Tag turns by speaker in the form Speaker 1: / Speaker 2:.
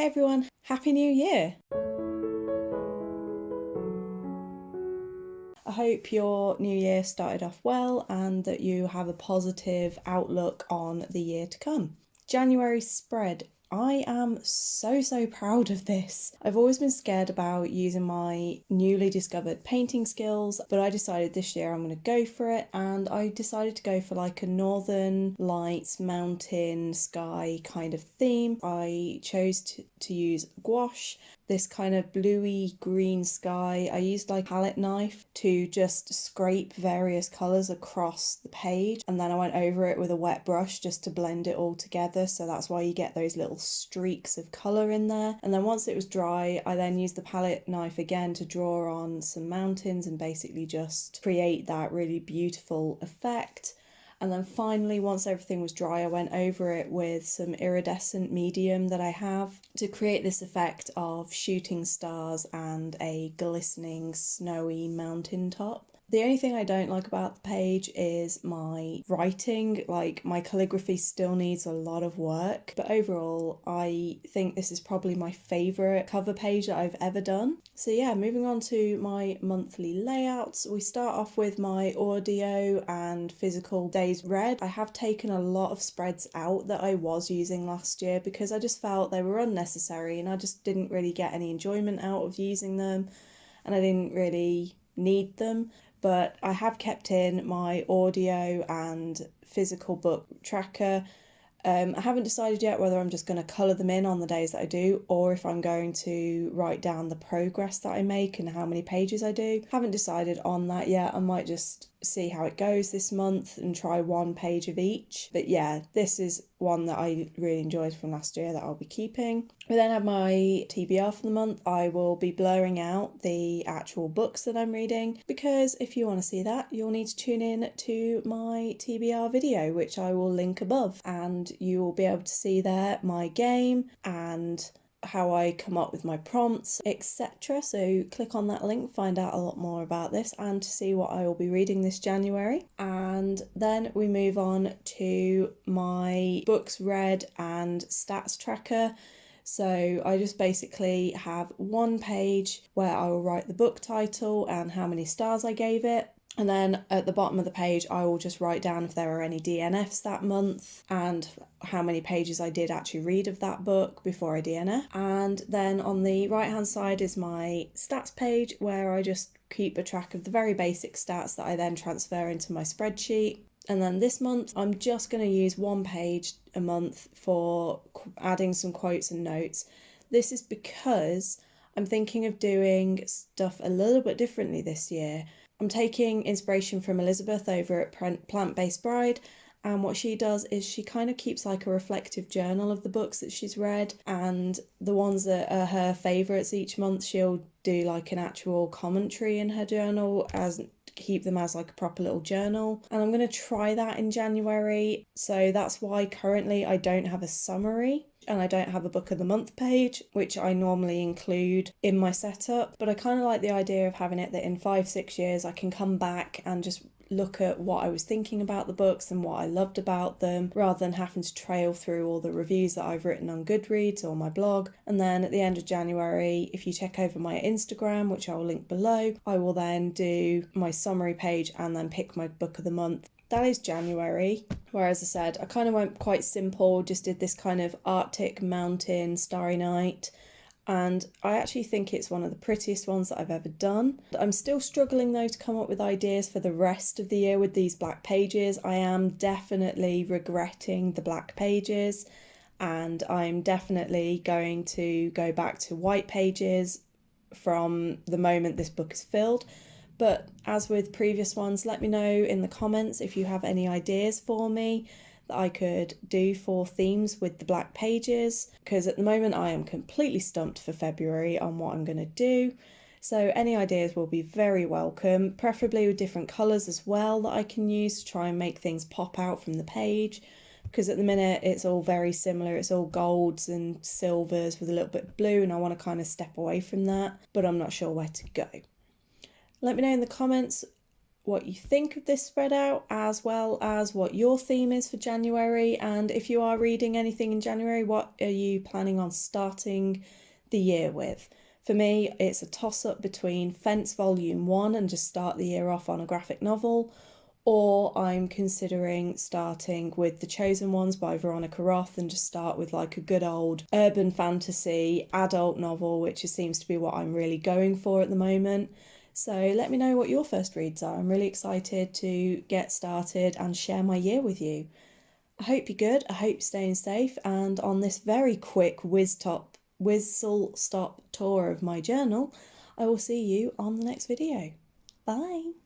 Speaker 1: Hey everyone, Happy New Year! I hope your new year started off well and that you have a positive outlook on the year to come. January spread. I am so proud of this. I've always been scared about using my newly discovered painting skills, but I decided this year I'm going to go for it, and I decided to go for like a northern lights, mountain, sky kind of theme. I chose to use gouache, this kind of bluey green sky. I used like a palette knife to just scrape various colours across the page, and then I went over it with a wet brush just to blend it all together, so that's why you get those little streaks of colour in there. And then once it was dry, I then used the palette knife again to draw on some mountains and basically just create that really beautiful effect. And then finally, once everything was dry, I went over it with some iridescent medium that I have to create this effect of shooting stars and a glistening snowy mountain top. The only thing I don't like about the page is my writing. Like, my calligraphy still needs a lot of work, but overall I think this is probably my favourite cover page that I've ever done. So yeah, moving on to my monthly layouts. We start off with my audio and physical days read. I have taken a lot of spreads out that I was using last year because I just felt they were unnecessary and I just didn't really get any enjoyment out of using them, and I didn't really need them. But I have kept in my audio and physical book tracker. I haven't decided yet whether I'm just going to colour them in on the days that I do, or if I'm going to write down the progress that I make and how many pages I do. Haven't decided on that yet. I might just see how it goes this month and try one page of each. But yeah, this is one that I really enjoyed from last year that I'll be keeping. We then have my TBR for the month. I will be blurring out the actual books that I'm reading, because if you want to see that, you'll need to tune in to my TBR video, which I will link above, and you will be able to see there my game and how I come up with my prompts, etc. So click on that link, find out a lot more about this and to see what I will be reading this January. And then we move on to my books read and stats tracker. So I just basically have one page where I will write the book title and how many stars I gave it. And then at the bottom of the page, I will just write down if there are any DNFs that month and how many pages I did actually read of that book before I DNF. And then on the right hand side is my stats page, where I just keep a track of the very basic stats that I then transfer into my spreadsheet. And then this month, I'm just going to use one page a month for adding some quotes and notes. This is because I'm thinking of doing stuff a little bit differently this year. I'm taking inspiration from Elizabeth over at Plant-Based Bride, and what she does is she kind of keeps like a reflective journal of the books that she's read, and the ones that are her favourites each month, she'll do like an actual commentary in her journal, as keep them as like a proper little journal. And I'm going to try that in January. So that's why currently I don't have a summary and I don't have a book of the month page, which I normally include in my setup. But I kind of like the idea of having it that in 5-6 years I can come back and just look at what I was thinking about the books and what I loved about them, rather than having to trail through all the reviews that I've written on Goodreads or my blog. And then at the end of January, if you check over my Instagram, which I will link below, I will then do my summary page and then pick my book of the month. That is January, where, as I said, I kind of went quite simple, just did this kind of Arctic mountain starry night, and I actually think it's one of the prettiest ones that I've ever done. I'm still struggling though to come up with ideas for the rest of the year with these black pages. I am definitely regretting the black pages, and I'm definitely going to go back to white pages from the moment this book is filled. But as with previous ones, let me know in the comments if you have any ideas for me that I could do for themes with the black pages, because at the moment I am completely stumped for February on what I'm going to do. So any ideas will be very welcome, preferably with different colours as well that I can use to try and make things pop out from the page, because at the minute it's all very similar. It's all golds and silvers with a little bit of blue, and I want to kind of step away from that, but I'm not sure where to go. Let me know in the comments what you think of this spread out, as well as what your theme is for January. And if you are reading anything in January, what are you planning on starting the year with? For me, it's a toss-up between Fence Volume 1 and just start the year off on a graphic novel, or I'm considering starting with The Chosen Ones by Veronica Roth and just start with like a good old urban fantasy adult novel, which seems to be what I'm really going for at the moment. So let me know what your first reads are. I'm really excited to get started and share my year with you. I hope you're good. I hope you're staying safe. And on this very quick whistle stop tour of my journal, I will see you on the next video. Bye.